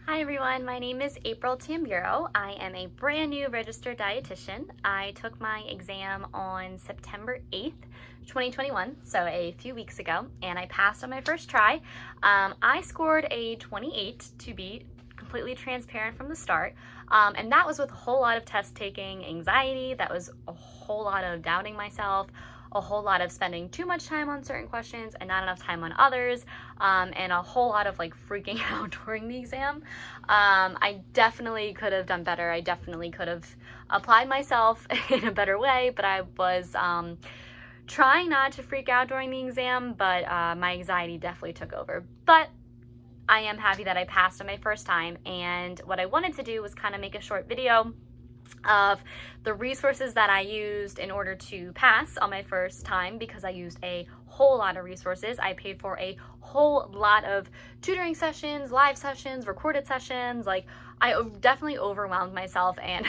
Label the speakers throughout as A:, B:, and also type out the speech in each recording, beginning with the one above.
A: Hi everyone, my name is April Tamburo. I am a brand new registered dietitian. I took my exam on September 8th, 2021, so a few weeks ago, and I passed on my first try. I scored a 28 to be completely transparent from the start, and that was with a whole lot of test taking anxiety. That was a whole lot of doubting myself, a whole lot of spending too much time on certain questions and not enough time on others, and a whole lot of like freaking out during the exam. I definitely could have done better. I definitely could have applied myself in a better way, but I was trying not to freak out during the exam, but my anxiety definitely took over. But I am happy that I passed on my first time, and what I wanted to do was kind of make a short video of the resources that I used in order to pass on my first time, because I used a whole lot of resources. I paid for a whole lot of tutoring sessions, live sessions, recorded sessions. Like, I definitely overwhelmed myself, and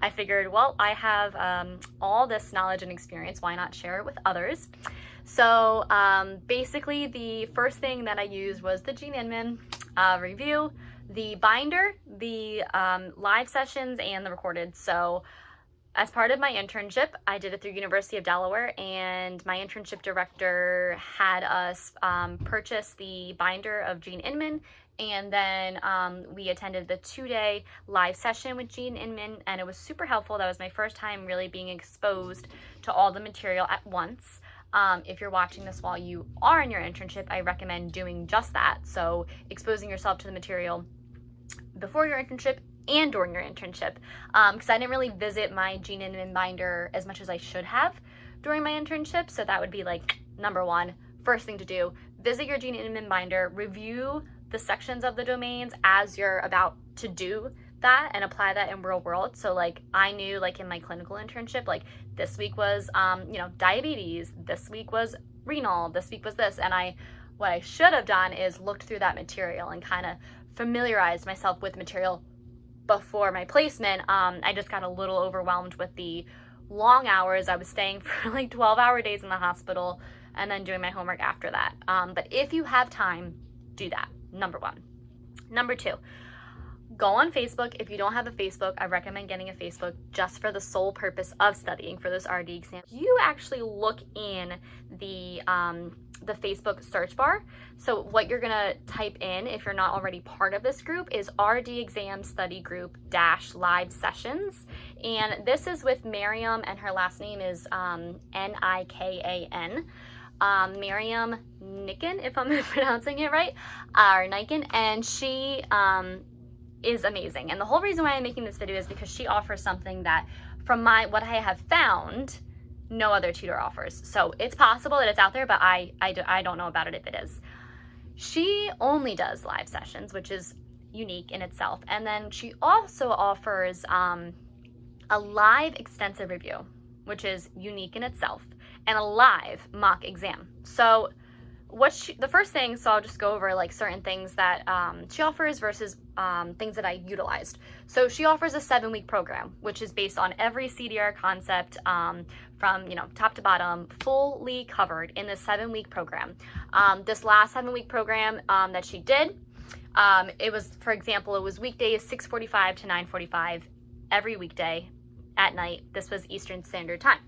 A: I figured, well, I have all this knowledge and experience, why not share it with others? So basically the first thing that I used was the Gene Inman review, the binder, the live sessions, and the recorded. So as part of my internship, I did it through University of Delaware, and my internship director had us purchase the binder of Gene Inman, and then we attended the 2-day live session with Gene Inman, and it was super helpful. That was my first time really being exposed to all the material at once. If you're watching this while you are in your internship, I recommend doing just that. So exposing yourself to the material before your internship and during your internship, because I didn't really visit my Gene Inman binder as much as I should have during my internship. So that would be like number one, first thing to do: visit your Gene Inman binder, review the sections of the domains as you're about to do that, and apply that in real world. So like, I knew, like in my clinical internship, like this week was diabetes, this week was renal, this week was this, and what I should have done is looked through that material and kind of familiarized myself with material before my placement. I just got a little overwhelmed with the long hours. I was staying for like 12-hour days in the hospital and then doing my homework after that. But if you have time, do that, number one. Number two, go on Facebook. If you don't have a Facebook, I recommend getting a Facebook just for the sole purpose of studying for this RD exam. You actually look in the Facebook search bar. So what you're gonna type in, if you're not already part of this group, is RD Exam Study Group -live sessions. And this is with Miriam, and her last name is Nikan. Miriam Nikan, if I'm pronouncing it right, or Nikan, and she is amazing. And the whole reason why I'm making this video is because she offers something that, from what I have found, no other tutor offers. So it's possible that it's out there, but I don't know about it if it is. She only does live sessions, which is unique in itself. And then she also offers a live extensive review, which is unique in itself, and a live mock exam. So the first thing, so I'll just go over like certain things that she offers versus things that I utilized. So she offers a 7-week program, which is based on every CDR concept from top to bottom, fully covered in this 7-week program. This last 7-week program that she did, it was, for example, it was weekdays 6:45 to 9:45 every weekday at night. This was Eastern Standard Time.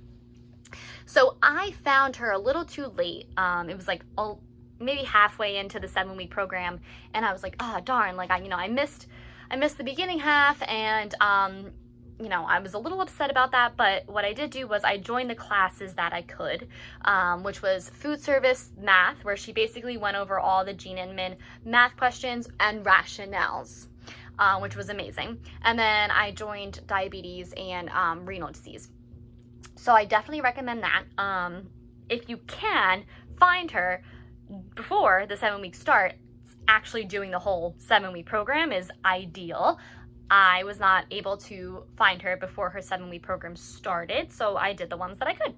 A: So I found her a little too late. It was like maybe halfway into the 7-week program, and I was like, oh darn, like I missed the beginning half, and I was a little upset about that. But what I did do was I joined the classes that I could, which was food service math, where she basically went over all the Gene Inman math questions and rationales, which was amazing. And then I joined diabetes and renal disease. So I definitely recommend that. If you can find her before the 7-week start, actually doing the whole 7-week program is ideal. I was not able to find her before her 7-week program started, so I did the ones that I could.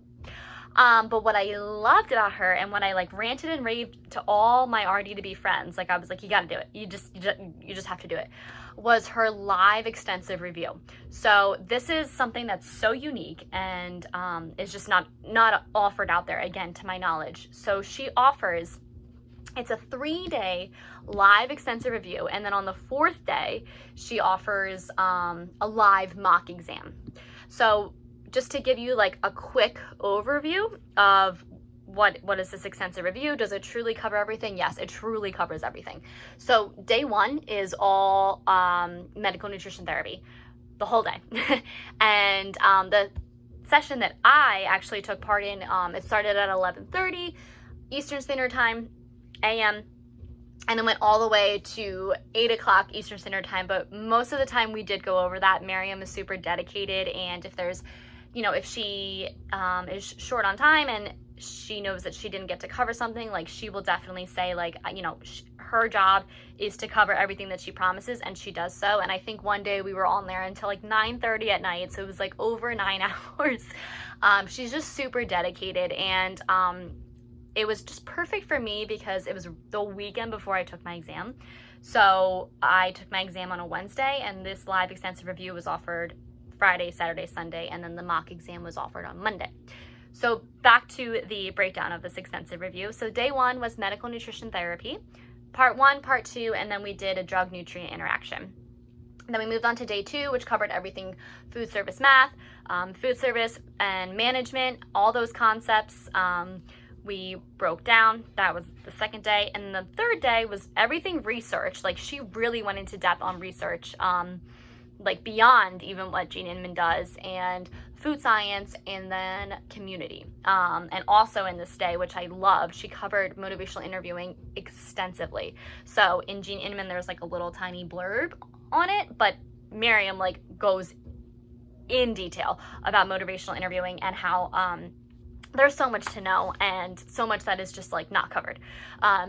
A: But what I loved about her, and when I like ranted and raved to all my RD to be friends, like I was like, you gotta do it, you just have to do it, was her live extensive review. So this is something that's so unique and is just not offered out there, again, to my knowledge. So she offers It's a 3-day live extensive review, and then on the 4th day, she offers a live mock exam. So just to give you like a quick overview of what is this extensive review? Does it truly cover everything? Yes, it truly covers everything. So day 1 is all medical nutrition therapy, the whole day. And the session that I actually took part in, it started at 11:30 Eastern Standard Time, a.m., and then went all the way to 8 o'clock Eastern Standard Time. But most of the time we did go over that. Miriam is super dedicated, and if there's, if she is short on time and she knows that she didn't get to cover something, like, she will definitely say, like, her job is to cover everything that she promises, and she does so. And I think one day we were on there until like 9:30 at night, so it was like over 9 hours. She's just super dedicated, and it was just perfect for me because it was the weekend before I took my exam. So I took my exam on a Wednesday, and this live extensive review was offered Friday, Saturday, Sunday, and then the mock exam was offered on Monday. So back to the breakdown of this extensive review. So day 1 was medical nutrition therapy, part 1, part 2, and then we did a drug nutrient interaction. Then we moved on to day 2, which covered everything food service math, food service and management, all those concepts. We broke down. That was the 2nd day. And the 3rd day was everything research. Like, she really went into depth on research, like beyond even what Jean Inman does, and food science, and then community. And also in this day, which I loved, she covered motivational interviewing extensively. So in Jean Inman, there's like a little tiny blurb on it, but Miriam like goes in detail about motivational interviewing and how there's so much to know, and so much that is just like not covered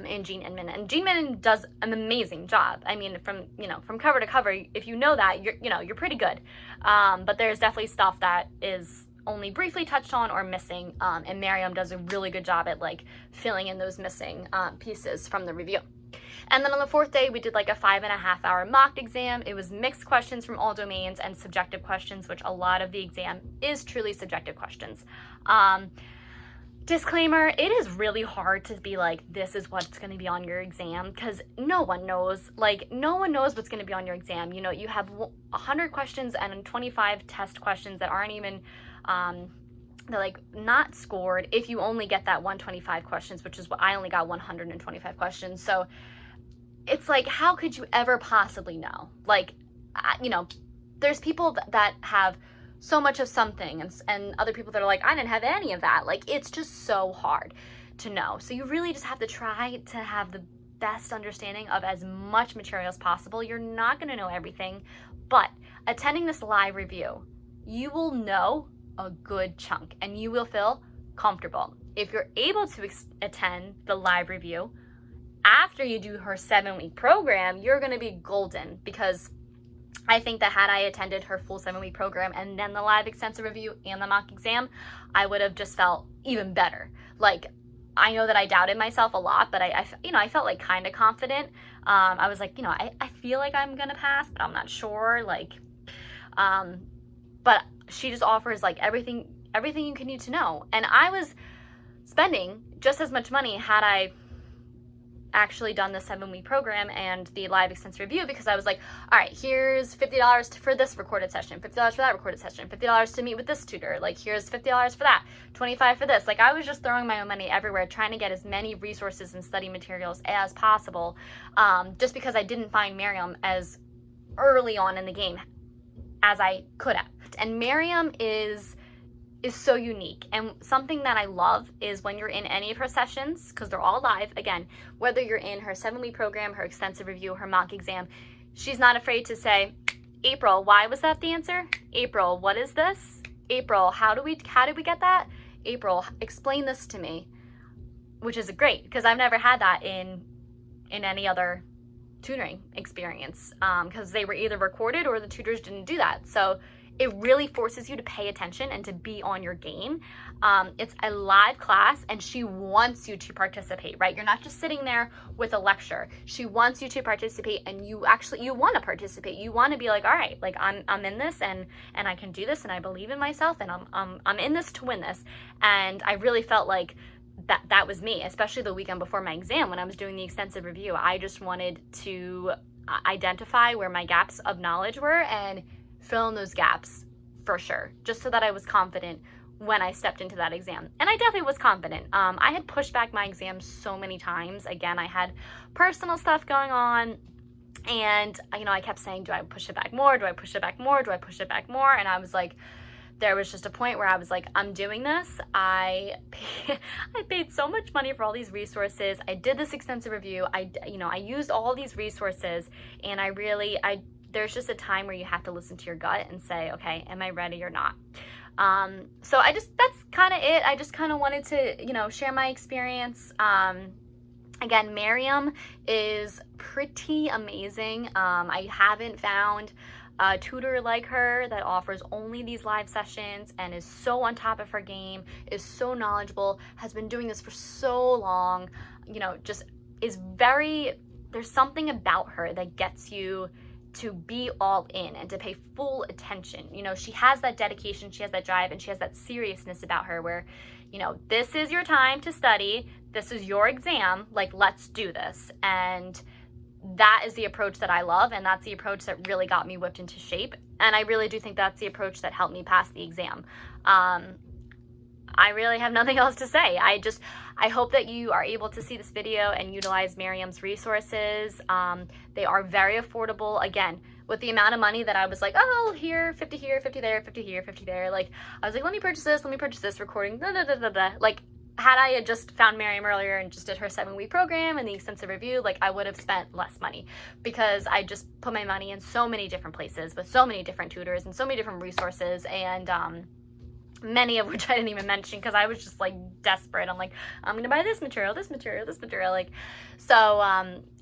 A: in Jean Inman. And Jean Inman does an amazing job. I mean, from cover to cover, if you know that, you're pretty good. But there's definitely stuff that is only briefly touched on or missing, and Miriam does a really good job at like filling in those missing pieces from the review. And then on the 4th day, we did like a 5.5-hour mock exam. It was mixed questions from all domains and subjective questions, which a lot of the exam is truly subjective questions. Disclaimer, it is really hard to be like, this is what's going to be on your exam, because no one knows. Like, no one knows what's going to be on your exam. You have 100 questions and 25 test questions that aren't even, they're like not scored if you only get that 125 questions, which is what I only got, 125 questions. So it's like, how could you ever possibly know? Like, there's people that have so much of something, and other people that are like, I didn't have any of that. Like, it's just so hard to know. So you really just have to try to have the best understanding of as much material as possible. You're not going to know everything, but attending this live review, you will know a good chunk, and you will feel comfortable. If you're able to attend the live review after you do her 7-week program, you're going to be golden, because I think that had I attended her full 7-week program and then the live extensive review and the mock exam, I would have just felt even better. Like, I know that I doubted myself a lot, but I felt like kind of confident. I was like, I feel like I'm gonna pass, but I'm not sure. Like, but she just offers like everything you can need to know. And I was spending just as much money had I actually done the 7-week program and the live extensive review, because I was like, all right, here's $50 for this recorded session, $50 for that recorded session, $50 to meet with this tutor, like here's $50 for that, $25 for this. Like, I was just throwing my own money everywhere, trying to get as many resources and study materials as possible, just because I didn't find Miriam as early on in the game as I could have. And Miriam is so unique, and something that I love is when you're in any of her sessions, because they're all live, again, whether you're in her 7-week program, her extensive review, her mock exam, she's not afraid to say, April, why was that the answer? April, what is this? April, how did we get that? April, explain this to me, which is great, because I've never had that in any other tutoring experience, because they were either recorded or the tutors didn't do that. So it really forces you to pay attention and to be on your game. It's a live class, and she wants you to participate, right? You're not just sitting there with a lecture. She wants you to participate, and you want to participate. You want to be like, all right, like I'm in this, and I can do this, and I believe in myself, and I'm in this to win this. And I really felt like that was me, especially the weekend before my exam when I was doing the extensive review. I just wanted to identify where my gaps of knowledge were and fill in those gaps for sure, just so that I was confident when I stepped into that exam. And I definitely was confident. I had pushed back my exam so many times. Again, I had personal stuff going on, and I kept saying, do I push it back more? Do I push it back more? Do I push it back more? And I was like, there was just a point where I was like, I'm doing this. I paid so much money for all these resources. I did this extensive review. I used all these resources, and there's just a time where you have to listen to your gut and say, okay, am I ready or not? So that's kind of it. I just kind of wanted to, share my experience. Again, Miriam is pretty amazing. I haven't found a tutor like her that offers only these live sessions and is so on top of her game, is so knowledgeable, has been doing this for so long, just there's something about her that gets you to be all in and to pay full attention. She has that dedication, she has that drive, and she has that seriousness about her where, this is your time to study, this is your exam, like, let's do this. And that is the approach that I love, and that's the approach that really got me whipped into shape. And I really do think that's the approach that helped me pass the exam. I really have nothing else to say. I hope that you are able to see this video and utilize Miriam's resources. They are very affordable. Again, with the amount of money that I was like, oh, here, 50 here, 50 there, 50 here, 50 there. Like, I was like, let me purchase this recording, blah, blah, blah, blah, blah. Like, had I had just found Miriam earlier and just did her 7-week program and the extensive review, like, I would have spent less money, because I just put my money in so many different places with so many different tutors and so many different resources, and many of which I didn't even mention because I was just like desperate. I'm like, I'm gonna buy this material, like, so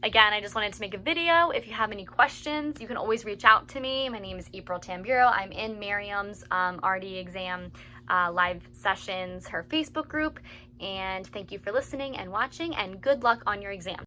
A: again, I just wanted to make a video. If you have any questions, you can always reach out to me. My name is April Tamburo. I'm in Miriam's RD exam live sessions, her Facebook group, and thank you for listening and watching, and good luck on your exam.